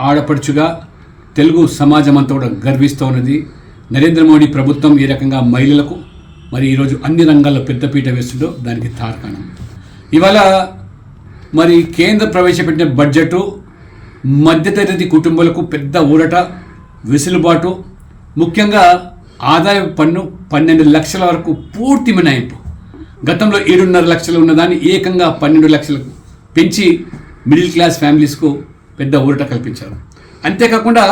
ఆడపడుచుగా తెలుగు సమాజం అంతా కూడా గర్విస్తూ ఉన్నది. నరేంద్ర మోడీ ప్రభుత్వం ఈ రకంగా మహిళలకు మరి ఈరోజు అన్ని రంగాల్లో పెద్దపీట వేస్తుందో దానికి తార్కాణం. ఇవాళ మరి కేంద్ర ప్రవేశపెట్టిన బడ్జెటు మధ్యతరగతి కుటుంబాలకు పెద్ద ఊరట, వెసులుబాటు. ముఖ్యంగా ఆదాయ పన్ను 12 లక్షల వరకు పూర్తి మినహాయింపు. గతంలో 7.5 లక్షలు ఉన్నదాన్ని ఏకంగా 12 లక్షలకు పెంచి మిడిల్ క్లాస్ ఫ్యామిలీస్కు పెద్ద ఊరట కల్పించారు. అంతేకాకుండా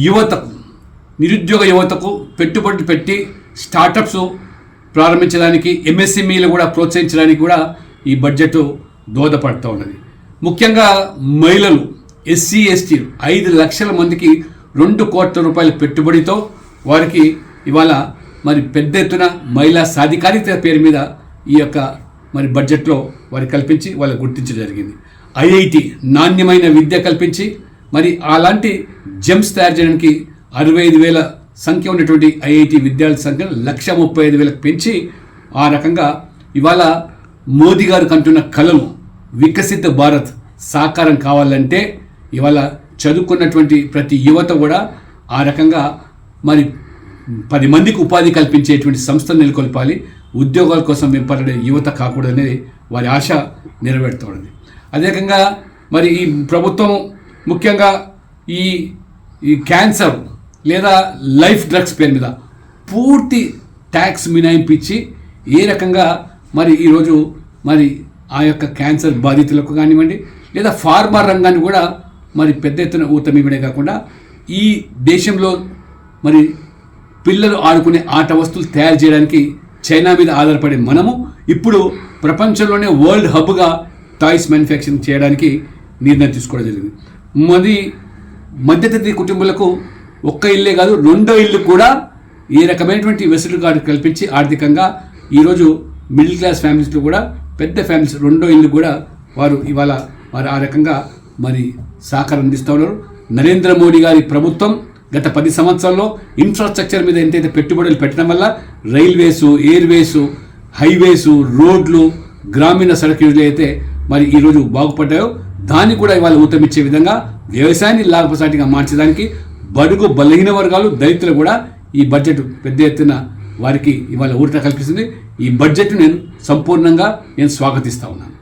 యువతకు, నిరుద్యోగ యువతకు పెట్టుబడులు పెట్టి స్టార్టప్స్ ప్రారంభించడానికి, ఎంఎస్ఎంఈలు కూడా ప్రోత్సహించడానికి కూడా ఈ బడ్జెట్ దోహదపడుతూ ఉన్నది. ముఖ్యంగా మహిళలు, ఎస్సీ ఎస్టీలు 5 లక్షల మందికి 2 కోట్ల రూపాయల పెట్టుబడితో వారికి ఇవాళ మరి పెద్ద ఎత్తున మహిళా సాధికారిత పేరు మీద ఈ యొక్క మరి బడ్జెట్లో వారికి కల్పించి వాళ్ళకి గుర్తించడం జరిగింది. ఐఐటి నాణ్యమైన విద్య కల్పించి మరి అలాంటి జెమ్స్ తయారు చేయడానికి 65,000 సంఖ్య ఉన్నటువంటి ఐఐటి విద్యార్థుల సంఖ్యను 135,000 పెంచి ఆ రకంగా ఇవాళ మోదీ గారు కంటున్న కలలు వికసిత భారత్ సాకారం కావాలంటే ఇవాళ చదువుకున్నటువంటి ప్రతి యువత కూడా ఆ రకంగా మరి 10 మందికి ఉపాధి కల్పించేటువంటి సంస్థను నెలకొల్పాలి. ఉద్యోగాల కోసం వెంపడే యువత కాకూడదనేది వారి ఆశ నెరవేరుతోంది. అదే రకంగా మరి ఈ ప్రభుత్వం ముఖ్యంగా ఈ క్యాన్సర్ లేదా లైఫ్ డ్రగ్స్ పేరు మీద పూర్తి ట్యాక్స్ మినహాయింపించి ఏ రకంగా మరి ఈరోజు మరి ఆ యొక్క క్యాన్సర్ బాధితులకు కానివ్వండి లేదా ఫార్మా రంగాన్ని కూడా మరి పెద్ద ఎత్తున ఊతమివ్వడే కాకుండా ఈ దేశంలో మరి పిల్లలు ఆడుకునే ఆట వస్తువులు తయారు చేయడానికి చైనా మీద ఆధారపడే మనము ఇప్పుడు ప్రపంచంలోనే వరల్డ్ హబ్గా టాయ్స్ మ్యానుఫ్యాక్చరింగ్ చేయడానికి నిర్ణయం తీసుకోవడం జరిగింది. మధ్యతరగతి కుటుంబాలకు ఒక్క ఇల్లే కాదు 2వ ఇల్లు కూడా ఏ రకమైనటువంటి వెసులుబాటు కల్పించి ఆర్థికంగా ఈరోజు మిడిల్ క్లాస్ ఫ్యామిలీస్లో కూడా పెద్ద ఫ్యామిలీస్ 2వ ఇల్లు కూడా వారు ఇవాళ వారు ఆ రకంగా మరి సహకారం అందిస్తూ ఉన్నారు. నరేంద్ర మోడీ గారి ప్రభుత్వం గత 10 సంవత్సరాల్లో ఇన్ఫ్రాస్ట్రక్చర్ మీద ఎంతైతే పెట్టుబడులు పెట్టడం వల్ల రైల్వేసు, ఎయిర్వేసు, హైవేసు, రోడ్లు, గ్రామీణ సడక్ అయితే మరి ఈరోజు బాగుపడ్డాయో దాన్ని కూడా ఇవాళ ఊతమిచ్చే విధంగా వ్యవసాయాన్ని లాభసాటిగా మార్చడానికి బడుగు బలహీన వర్గాలు, దళితులు కూడా ఈ బడ్జెట్ పెద్ద ఎత్తున వారికి ఇవాళ ఊరట కల్పిస్తుంది. ఈ బడ్జెట్ నేను సంపూర్ణంగా స్వాగతిస్తా ఉన్నాను.